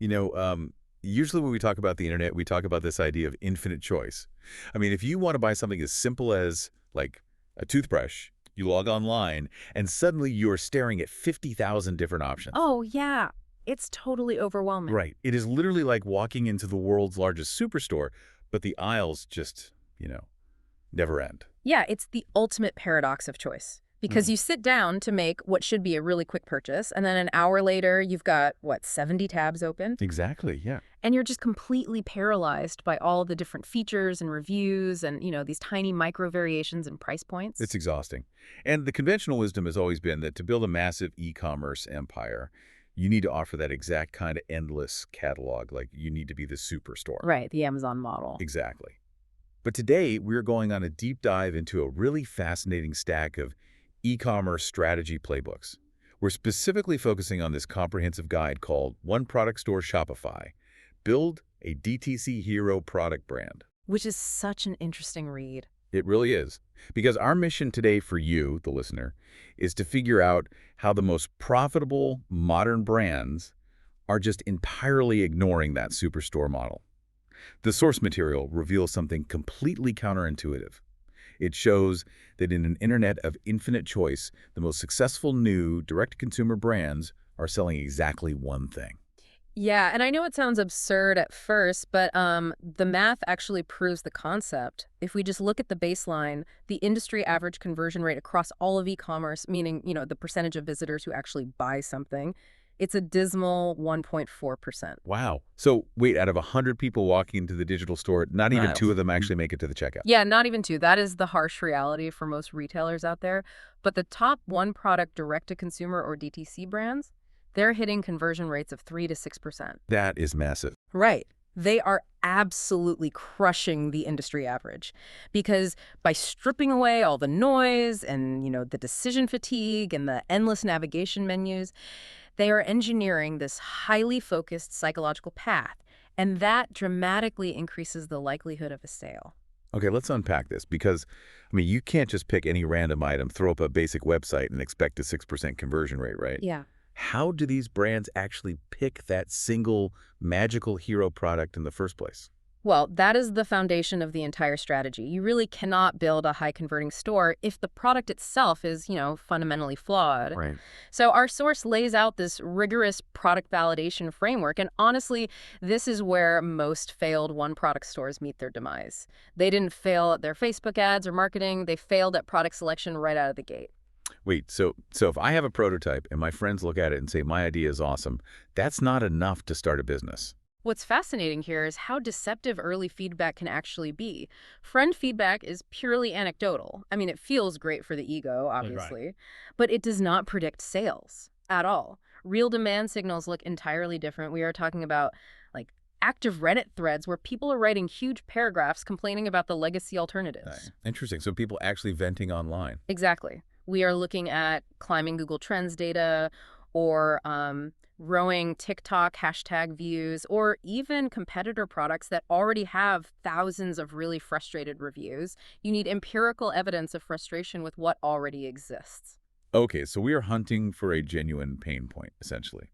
You know, usually when we talk about the internet, we talk about this idea of infinite choice. I mean, if you want to buy something as simple as, like, a toothbrush, you log online, and suddenly you're staring at 50,000 different options. Oh, yeah. It's totally overwhelming. Right. It is literally like walking into the world's largest superstore, but the aisles just, never end. Yeah, it's the ultimate paradox of choice. Because you sit down to make what should be a really quick purchase, and then an hour later, you've got, 70 tabs open? Exactly, yeah. And you're just completely paralyzed by all the different features and reviews and, these tiny micro variations and price points. It's exhausting. And the conventional wisdom has always been that to build a massive e-commerce empire, you need to offer that exact kind of endless catalog. Like, you need to be the superstore. Right, the Amazon model. Exactly. But today, we're going on a deep dive into a really fascinating stack of e-commerce strategy playbooks. We're specifically focusing on this comprehensive guide called One Product Store Shopify. Build a DTC hero product brand. Which is such an interesting read. It really is. Because our mission today for you, the listener, is to figure out how the most profitable modern brands are just entirely ignoring that superstore model. The source material reveals something completely counterintuitive. It shows that in an internet of infinite choice, the most successful new direct-to-consumer brands are selling exactly one thing. Yeah, and I know it sounds absurd at first, but the math actually proves the concept. If we just look at the baseline, the industry average conversion rate across all of e-commerce, meaning, the percentage of visitors who actually buy something, it's a dismal 1.4%. Wow. So wait, out of 100 people walking into the digital store, not even Wow. 2 of them actually make it to the checkout. Yeah, not even two. That is the harsh reality for most retailers out there. But the top one product direct-to-consumer or DTC brands, they're hitting conversion rates of 3 to 6%. That is massive. Right. They are absolutely crushing the industry average because by stripping away all the noise and, the decision fatigue and the endless navigation menus, they are engineering this highly focused psychological path, and that dramatically increases the likelihood of a sale. Okay, let's unpack this because, you can't just pick any random item, throw up a basic website and expect a 6% conversion rate, right? Yeah. How do these brands actually pick that single magical hero product in the first place? Well, that is the foundation of the entire strategy. You really cannot build a high-converting store if the product itself is, fundamentally flawed. Right. So our source lays out this rigorous product validation framework, and honestly, this is where most failed one-product stores meet their demise. They didn't fail at their Facebook ads or marketing. They failed at product selection right out of the gate. Wait, so if I have a prototype and my friends look at it and say my idea is awesome, that's not enough to start a business. What's fascinating here is how deceptive early feedback can actually be. Friend feedback is purely anecdotal. It feels great for the ego, obviously, but it does not predict sales at all. Real demand signals look entirely different. We are talking about, active Reddit threads where people are writing huge paragraphs complaining about the legacy alternatives. Interesting. So people actually venting online. Exactly. We are looking at climbing Google Trends data or growing TikTok hashtag views, or even competitor products that already have thousands of really frustrated reviews. You need empirical evidence of frustration with what already exists. Okay, so we are hunting for a genuine pain point, essentially.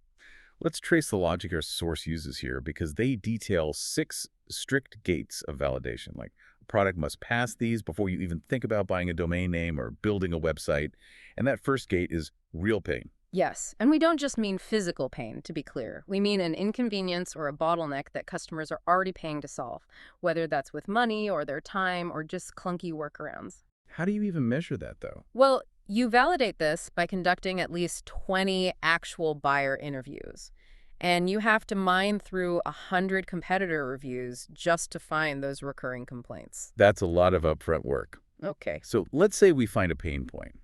Let's trace the logic our source uses here because they detail 6 strict gates of validation. Like, a product must pass these before you even think about buying a domain name or building a website. And that first gate is real pain. Yes, and we don't just mean physical pain, to be clear. We mean an inconvenience or a bottleneck that customers are already paying to solve, whether that's with money or their time or just clunky workarounds. How do you even measure that, though? Well, you validate this by conducting at least 20 actual buyer interviews. And you have to mine through 100 competitor reviews just to find those recurring complaints. That's a lot of upfront work. Okay. So let's say we find a pain point.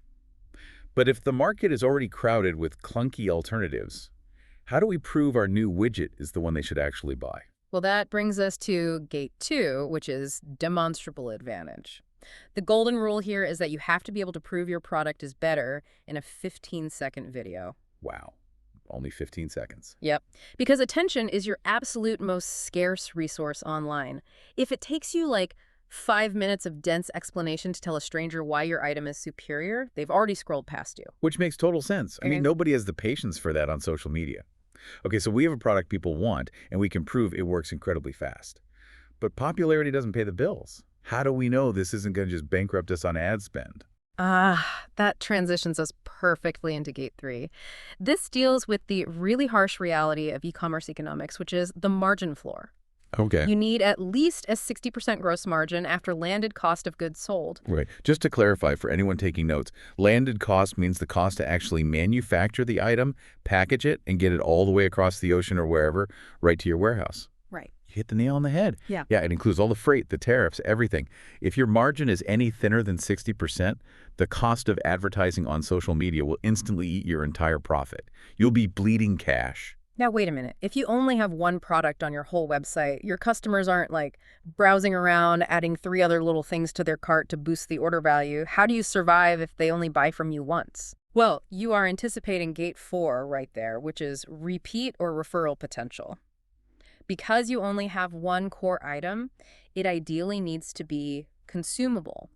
But if the market is already crowded with clunky alternatives, how do we prove our new widget is the one they should actually buy? Well, that brings us to gate 2, which is demonstrable advantage. The golden rule here is that you have to be able to prove your product is better in a 15-second video. Wow. Only 15 seconds. Yep. Because attention is your absolute most scarce resource online. If it takes you 5 minutes of dense explanation to tell a stranger why your item is superior, they've already scrolled past you. Which makes total sense. Okay. Nobody has the patience for that on social media. Okay, so we have a product people want, and we can prove it works incredibly fast. But popularity doesn't pay the bills. How do we know this isn't going to just bankrupt us on ad spend? That transitions us perfectly into Gate 3. This deals with the really harsh reality of e-commerce economics, which is the margin floor. Okay. You need at least a 60% gross margin after landed cost of goods sold. Right. Just to clarify for anyone taking notes, landed cost means the cost to actually manufacture the item, package it, and get it all the way across the ocean or wherever, right to your warehouse. Right. You hit the nail on the head. Yeah. Yeah, it includes all the freight, the tariffs, everything. If your margin is any thinner than 60%, the cost of advertising on social media will instantly eat your entire profit. You'll be bleeding cash. Now, wait a minute. If you only have one product on your whole website, your customers aren't like browsing around, adding 3 other little things to their cart to boost the order value. How do you survive if they only buy from you once? Well, you are anticipating Gate 4 right there, which is repeat or referral potential. Because you only have one core item, it ideally needs to be consumable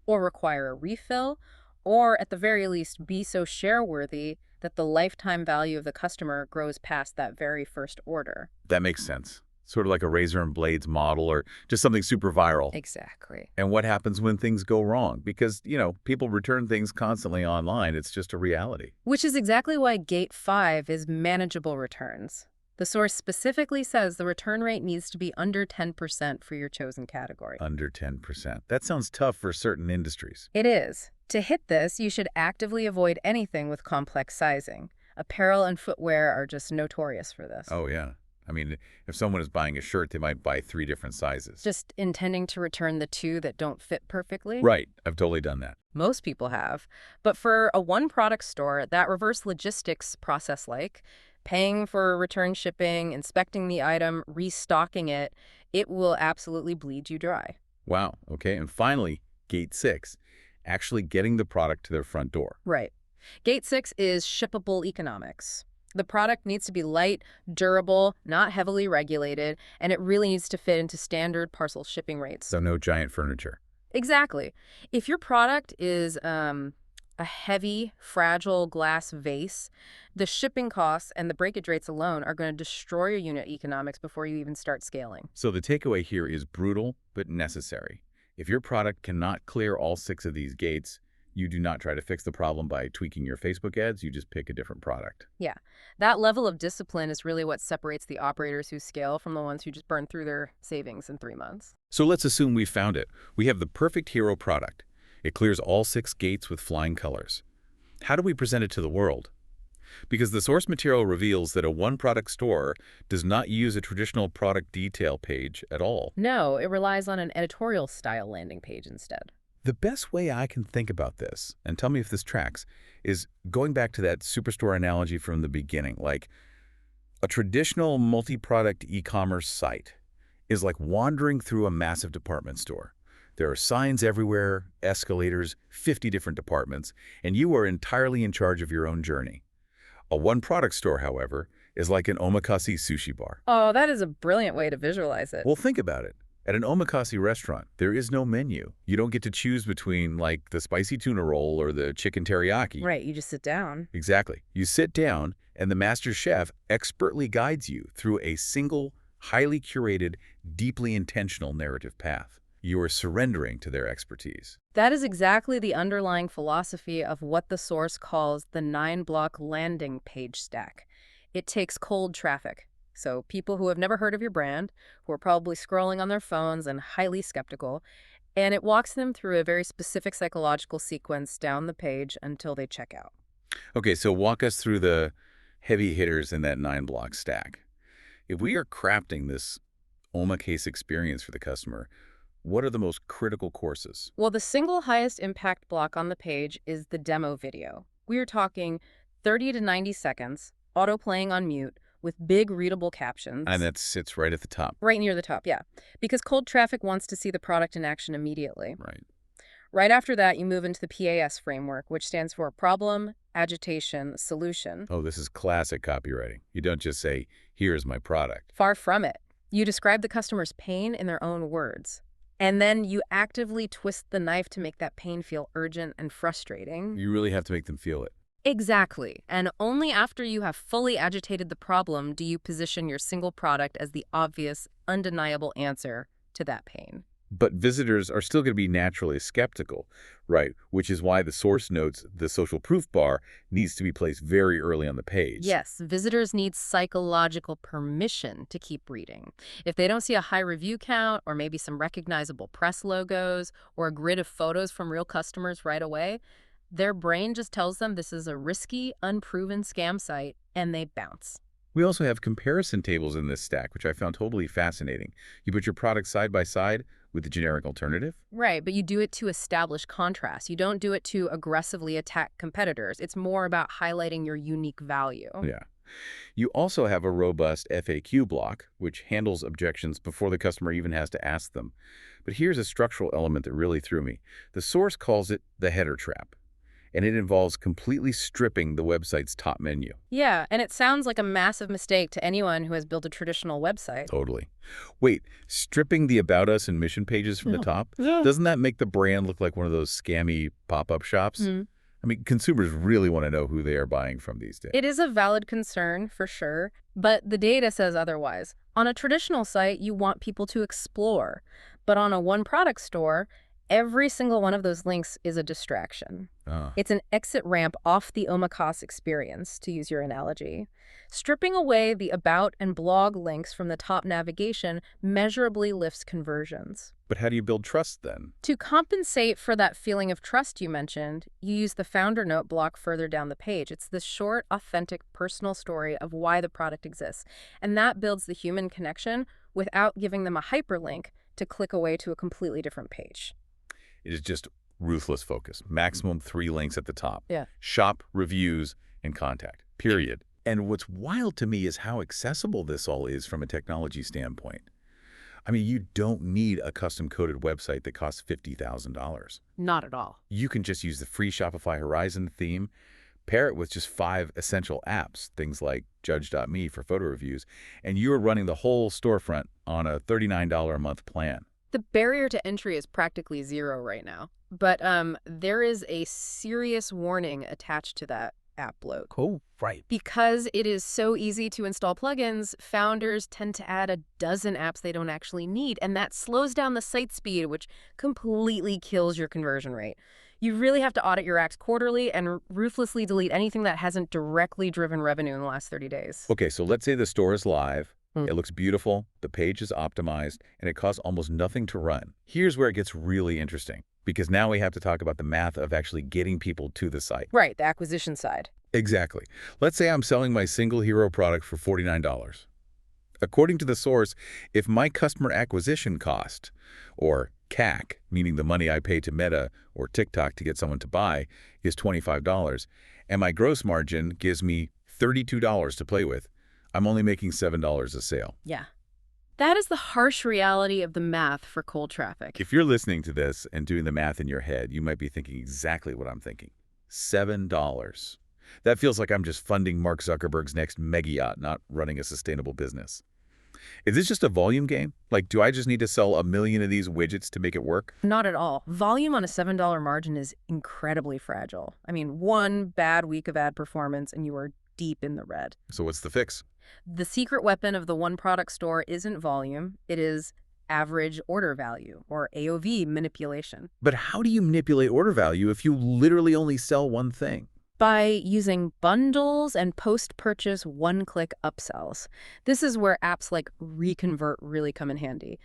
or require a refill, or at the very least be so share-worthy that the lifetime value of the customer grows past that very first order. That makes sense. Sort of like a razor and blades model or just something super viral. Exactly. And what happens when things go wrong? Because, people return things constantly online. It's just a reality. Which is exactly why Gate 5 is manageable returns. The source specifically says the return rate needs to be under 10% for your chosen category. Under 10%. That sounds tough for certain industries. It is. To hit this, you should actively avoid anything with complex sizing. Apparel and footwear are just notorious for this. Oh, yeah. I mean, if someone is buying a shirt, they might buy 3 different sizes. Just intending to return the 2 that don't fit perfectly? Right. I've totally done that. Most people have. But for a one-product store, that reverse logistics process paying for return shipping, inspecting the item, restocking it, it will absolutely bleed you dry. Wow. Okay. And finally, Gate 6, actually getting the product to their front door. Right. Gate 6 is shippable economics. The product needs to be light, durable, not heavily regulated, and it really needs to fit into standard parcel shipping rates. So no giant furniture. Exactly. If your product is a heavy, fragile glass vase, the shipping costs and the breakage rates alone are going to destroy your unit economics before you even start scaling. So the takeaway here is brutal but necessary. If your product cannot clear all 6 of these gates, you do not try to fix the problem by tweaking your Facebook ads. You just pick a different product. Yeah, that level of discipline is really what separates the operators who scale from the ones who just burn through their savings in 3 months. So let's assume we found it. We have the perfect hero product. It clears all 6 gates with flying colors. How do we present it to the world? Because the source material reveals that a one-product store does not use a traditional product detail page at all. No, it relies on an editorial-style landing page instead. The best way I can think about this, and tell me if this tracks, is going back to that superstore analogy from the beginning. Like, a traditional multi-product e-commerce site is like wandering through a massive department store. There are signs everywhere, escalators, 50 different departments, and you are entirely in charge of your own journey. A one-product store, however, is like an omakase sushi bar. Oh, that is a brilliant way to visualize it. Well, think about it. At an omakase restaurant, there is no menu. You don't get to choose between, like, the spicy tuna roll or the chicken teriyaki. Right, you just sit down. Exactly. You sit down, and the master chef expertly guides you through a single, highly curated, deeply intentional narrative path. You are surrendering to their expertise. That is exactly the underlying philosophy of what the source calls the 9-block landing page stack. It takes cold traffic. So people who have never heard of your brand, who are probably scrolling on their phones and highly skeptical, and it walks them through a very specific psychological sequence down the page until they check out. Okay, so walk us through the heavy hitters in that 9-block stack. If we are crafting this omakase experience for the customer, what are the most critical courses? Well, the single highest impact block on the page is the demo video. We are talking 30 to 90 seconds, auto-playing on mute, with big readable captions. And that sits right at the top. Right near the top, yeah. Because cold traffic wants to see the product in action immediately. Right. Right after that, you move into the PAS framework, which stands for problem, agitation, solution. Oh, this is classic copywriting. You don't just say, here's my product. Far from it. You describe the customer's pain in their own words. And then you actively twist the knife to make that pain feel urgent and frustrating. You really have to make them feel it. Exactly. And only after you have fully agitated the problem do you position your single product as the obvious, undeniable answer to that pain. But visitors are still going to be naturally skeptical, right? Which is why the source notes, the social proof bar, needs to be placed very early on the page. Yes, visitors need psychological permission to keep reading. If they don't see a high review count, or maybe some recognizable press logos, or a grid of photos from real customers right away, their brain just tells them this is a risky, unproven scam site, and they bounce. We also have comparison tables in this stack, which I found totally fascinating. You put your products side by side with the generic alternative. Right, but you do it to establish contrast. You don't do it to aggressively attack competitors. It's more about highlighting your unique value. Yeah. You also have a robust FAQ block, which handles objections before the customer even has to ask them. But here's a structural element that really threw me. The source calls it the header trap, and it involves completely stripping the website's top menu. Yeah, and it sounds like a massive mistake to anyone who has built a traditional website. Totally. Wait, stripping the About Us and mission pages from the top? Yeah. Doesn't that make the brand look like one of those scammy pop-up shops? I mean, consumers really want to know who they are buying from these days. It is a valid concern, for sure, but the data says otherwise. On a traditional site, you want people to explore, but on a one-product store, every single one of those links is a distraction. It's an exit ramp off the omakase experience, to use your analogy. Stripping away the About and Blog links from the top navigation measurably lifts conversions. But how do you build trust then? To compensate for that feeling of trust you mentioned, you use the founder note block further down the page. It's the short, authentic, personal story of why the product exists. And that builds the human connection without giving them a hyperlink to click away to a completely different page. It is just ruthless focus. Maximum 3 links at the top. Yeah. Shop, reviews, and contact. Period. And what's wild to me is how accessible this all is from a technology standpoint. I mean, you don't need a custom-coded website that costs $50,000. Not at all. You can just use the free Shopify Horizon theme, pair it with just 5 essential apps, things like Judge.me for photo reviews, and you're running the whole storefront on a $39 a month plan. The barrier to entry is practically zero right now. But there is a serious warning attached to that app bloat. Oh, right. Because it is so easy to install plugins, founders tend to add a dozen apps they don't actually need, and that slows down the site speed, which completely kills your conversion rate. You really have to audit your acts quarterly and ruthlessly delete anything that hasn't directly driven revenue in the last 30 days. Okay, so let's say the store is live. It looks beautiful, the page is optimized, and it costs almost nothing to run. Here's where it gets really interesting, because now we have to talk about the math of actually getting people to the site. Right, the acquisition side. Exactly. Let's say I'm selling my single hero product for $49. According to the source, if my customer acquisition cost, or CAC, meaning the money I pay to Meta or TikTok to get someone to buy, is $25, and my gross margin gives me $32 to play with, I'm only making $7 a sale. Yeah. That is the harsh reality of the math for cold traffic. If you're listening to this and doing the math in your head, you might be thinking exactly what I'm thinking. $7. That feels like I'm just funding Mark Zuckerberg's next mega yacht, not running a sustainable business. Is this just a volume game? Like, do I just need to sell 1 million of these widgets to make it work? Not at all. Volume on a $7 margin is incredibly fragile. I mean, one bad week of ad performance and you are deep in the red. So what's the fix? The secret weapon of the one-product store isn't volume. It is average order value, or AOV manipulation. But how do you manipulate order value if you literally only sell one thing? By using bundles and post-purchase one-click upsells. This is where apps like Reconvert really come in handy.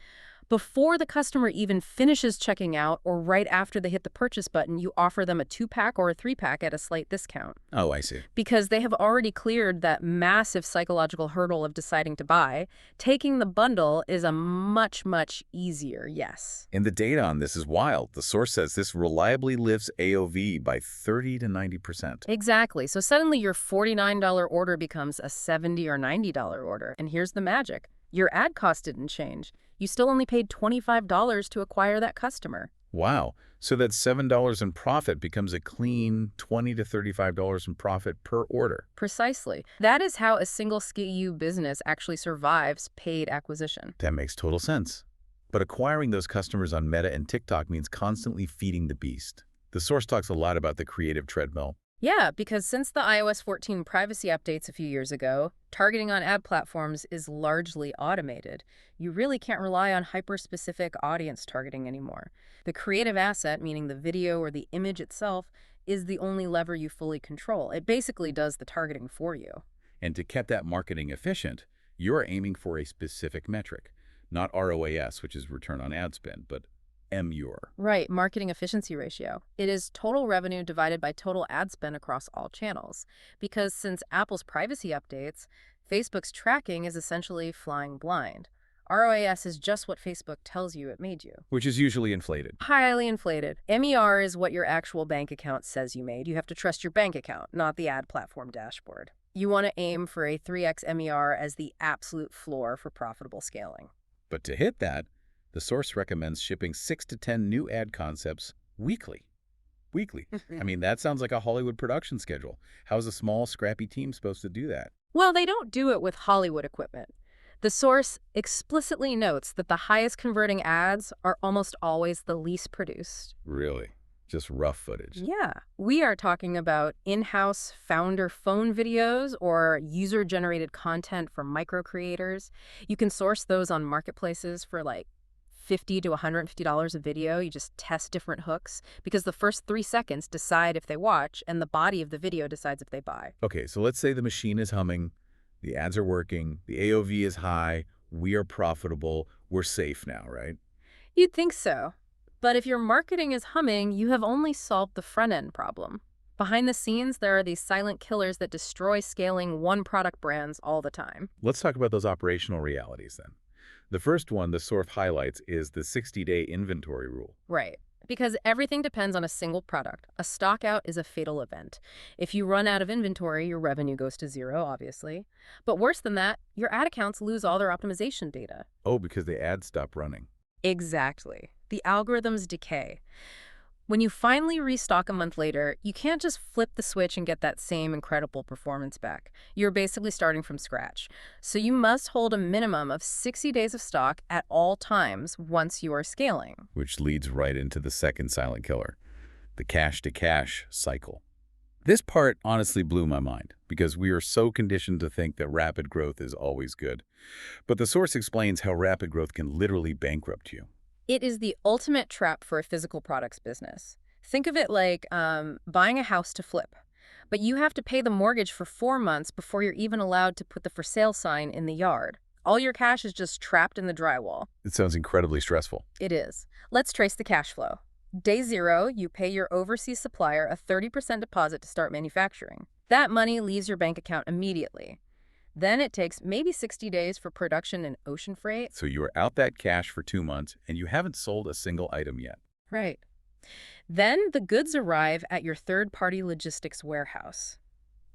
Before the customer even finishes checking out or right after they hit the purchase button, you offer them a 2-pack or a 3-pack at a slight discount. Oh, I see. Because they have already cleared that massive psychological hurdle of deciding to buy, taking the bundle is a much, much easier yes. And the data on this is wild. The source says this reliably lifts AOV by 30 to 90%. Exactly. So suddenly your $49 order becomes a $70 or $90 order. And here's the magic. Your ad cost didn't change. You still only paid $25 to acquire that customer. Wow. So that $7 in profit becomes a clean $20 to $35 in profit per order. Precisely. That is how a single SKU business actually survives paid acquisition. That makes total sense. But acquiring those customers on Meta and TikTok means constantly feeding the beast. The source talks a lot about the creative treadmill. Yeah, because since the iOS 14 privacy updates a few years ago, targeting on ad platforms is largely automated. You really can't rely on hyper-specific audience targeting anymore. The creative asset, meaning the video or the image itself, is the only lever you fully control. It basically does the targeting for you. And to keep that marketing efficient, you're aiming for a specific metric, not ROAS, which is return on ad spend, but MUR. Right, marketing efficiency ratio. It is total revenue divided by total ad spend across all channels. Because since Apple's privacy updates, Facebook's tracking is essentially flying blind. ROAS is just what Facebook tells you it made you. Which is usually inflated. Highly inflated. MER is what your actual bank account says you made. You have to trust your bank account, not the ad platform dashboard. You want to aim for a 3x MER as the absolute floor for profitable scaling. But to hit that, the source recommends shipping 6 to 10 new ad concepts weekly. Weekly. I mean, that sounds like a Hollywood production schedule. How's a small, scrappy team supposed to do that? Well, they don't do it with Hollywood equipment. The source explicitly notes that the highest converting ads are almost always the least produced. Really? Just rough footage. Yeah, we are talking about in-house founder phone videos or user-generated content from micro creators. You can source those on marketplaces for like $50 to $150 a video. You just test different hooks because the first 3 seconds decide if they watch and the body of the video decides if they buy. Okay, so let's say the machine is humming, the ads are working, the AOV is high, we are profitable, we're safe now, right? You'd think so. But if your marketing is humming, you have only solved the front-end problem. Behind the scenes, there are these silent killers that destroy scaling one-product brands all the time. Let's talk about those operational realities then. The first one the source highlights is the 60-day inventory rule. Right. Because everything depends on a single product. A stock out is a fatal event. If you run out of inventory, your revenue goes to zero, obviously. But worse than that, your ad accounts lose all their optimization data. Oh, because the ads stop running. Exactly. The algorithms decay. When you finally restock a month later, you can't just flip the switch and get that same incredible performance back. You're basically starting from scratch. So you must hold a minimum of 60 days of stock at all times once you are scaling. Which leads right into the second silent killer, the cash-to-cash cycle. This part honestly blew my mind because we are so conditioned to think that rapid growth is always good. But the source explains how rapid growth can literally bankrupt you. It is the ultimate trap for a physical products business. Think of it like buying a house to flip. But you have to pay the mortgage for 4 months before you're even allowed to put the for sale sign in the yard. All your cash is just trapped in the drywall. It sounds incredibly stressful. It is. Let's trace the cash flow. Day 0, you pay your overseas supplier a 30% deposit to start manufacturing. That money leaves your bank account immediately. Then it takes maybe 60 days for production and ocean freight. So you are out that cash for 2 months and you haven't sold a single item yet. Right. Then the goods arrive at your third-party logistics warehouse.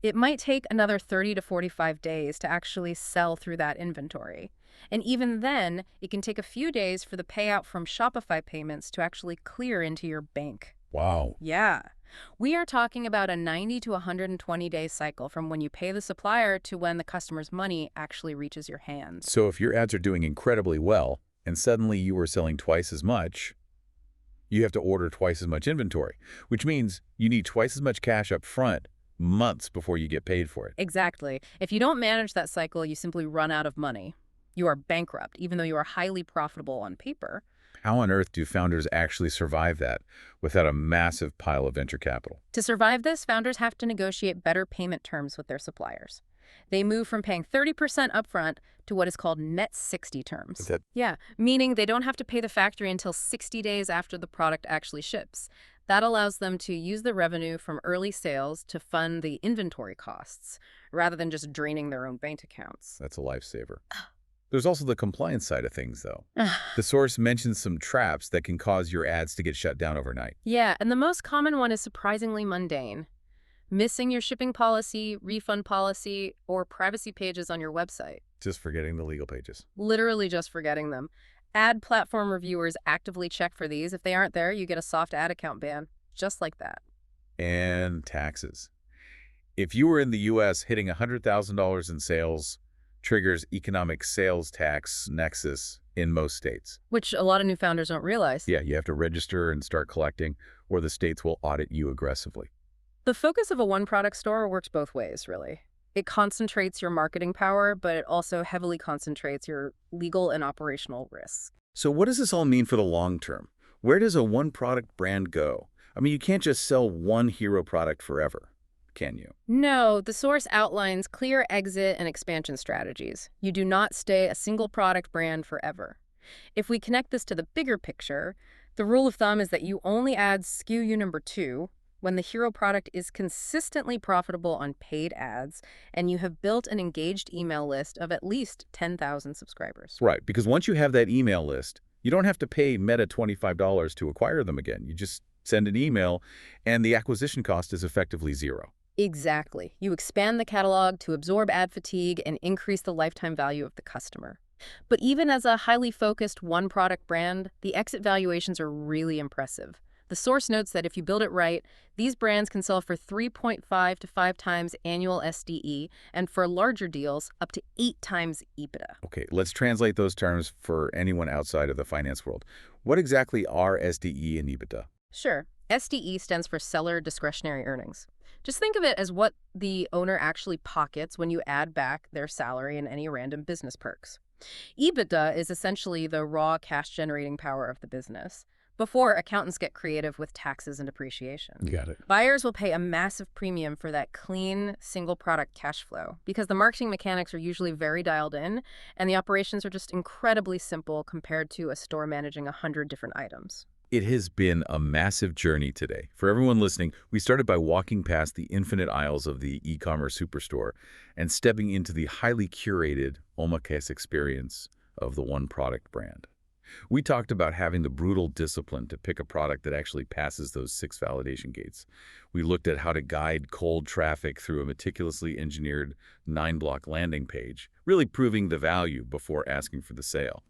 It might take another 30 to 45 days to actually sell through that inventory. And even then, it can take a few days for the payout from Shopify payments to actually clear into your bank. Wow. Yeah. We are talking about a 90 to 120-day cycle from when you pay the supplier to when the customer's money actually reaches your hands. So if your ads are doing incredibly well and suddenly you are selling twice as much, you have to order twice as much inventory, which means you need twice as much cash up front months before you get paid for it. Exactly. If you don't manage that cycle, you simply run out of money. You are bankrupt, even though you are highly profitable on paper. How on earth do founders actually survive that without a massive pile of venture capital? To survive this, founders have to negotiate better payment terms with their suppliers. They move from paying 30% upfront to what is called net 60 terms. Yeah, meaning they don't have to pay the factory until 60 days after the product actually ships. That allows them to use the revenue from early sales to fund the inventory costs, rather than just draining their own bank accounts. That's a lifesaver. There's also the compliance side of things, though. The source mentions some traps that can cause your ads to get shut down overnight. Yeah, and the most common one is surprisingly mundane. Missing your shipping policy, refund policy, or privacy pages on your website. Just forgetting the legal pages. Literally just forgetting them. Ad platform reviewers actively check for these. If they aren't there, you get a soft ad account ban. Just like that. And taxes. If you were in the U.S., hitting $100,000 in sales triggers economic sales tax nexus in most states. Which a lot of new founders don't realize. Yeah, you have to register and start collecting, or the states will audit you aggressively. The focus of a one-product store works both ways, really. It concentrates your marketing power, but it also heavily concentrates your legal and operational risks. So what does this all mean for the long term? Where does a one-product brand go? I mean, you can't just sell one hero product forever, can you? No, the source outlines clear exit and expansion strategies. You do not stay a single product brand forever. If we connect this to the bigger picture, the rule of thumb is that you only add SKU number 2 when the hero product is consistently profitable on paid ads and you have built an engaged email list of at least 10,000 subscribers. Right, because once you have that email list, you don't have to pay Meta $25 to acquire them again. You just send an email, and the acquisition cost is effectively zero. Exactly. You expand the catalog to absorb ad fatigue and increase the lifetime value of the customer. But even as a highly focused one-product brand, the exit valuations are really impressive. The source notes that if you build it right, these brands can sell for 3.5 to 5 times annual SDE, and for larger deals, up to 8 times EBITDA. Okay, let's translate those terms for anyone outside of the finance world. What exactly are SDE and EBITDA? Sure, SDE stands for Seller Discretionary Earnings. Just think of it as what the owner actually pockets when you add back their salary and any random business perks. EBITDA is essentially the raw cash-generating power of the business, before accountants get creative with taxes and depreciation. Got it. Buyers will pay a massive premium for that clean, single-product cash flow because the marketing mechanics are usually very dialed in, and the operations are just incredibly simple compared to a store managing 100 different items. It has been a massive journey today. For everyone listening, we started by walking past the infinite aisles of the e-commerce superstore and stepping into the highly curated Omakase experience of the one-product brand. We talked about having the brutal discipline to pick a product that actually passes those 6 validation gates. We looked at how to guide cold traffic through a meticulously engineered 9-block landing page, really proving the value before asking for the sale.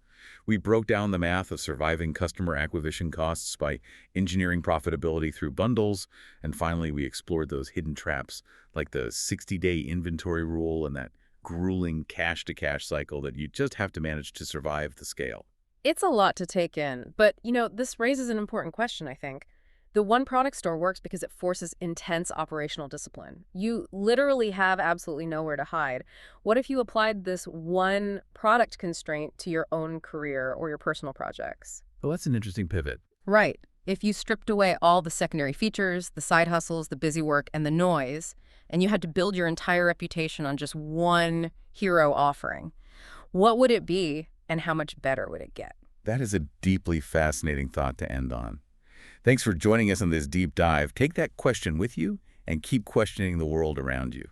We broke down the math of surviving customer acquisition costs by engineering profitability through bundles, and finally we explored those hidden traps like the 60-day inventory rule and that grueling cash-to-cash cycle that you just have to manage to survive the scale. It's a lot to take in, but, this raises an important question, I think. The one-product store works because it forces intense operational discipline. You literally have absolutely nowhere to hide. What if you applied this one product constraint to your own career or your personal projects? Well, that's an interesting pivot. Right. If you stripped away all the secondary features, the side hustles, the busy work, and the noise, and you had to build your entire reputation on just one hero offering, what would it be and how much better would it get? That is a deeply fascinating thought to end on. Thanks for joining us on this deep dive. Take that question with you and keep questioning the world around you.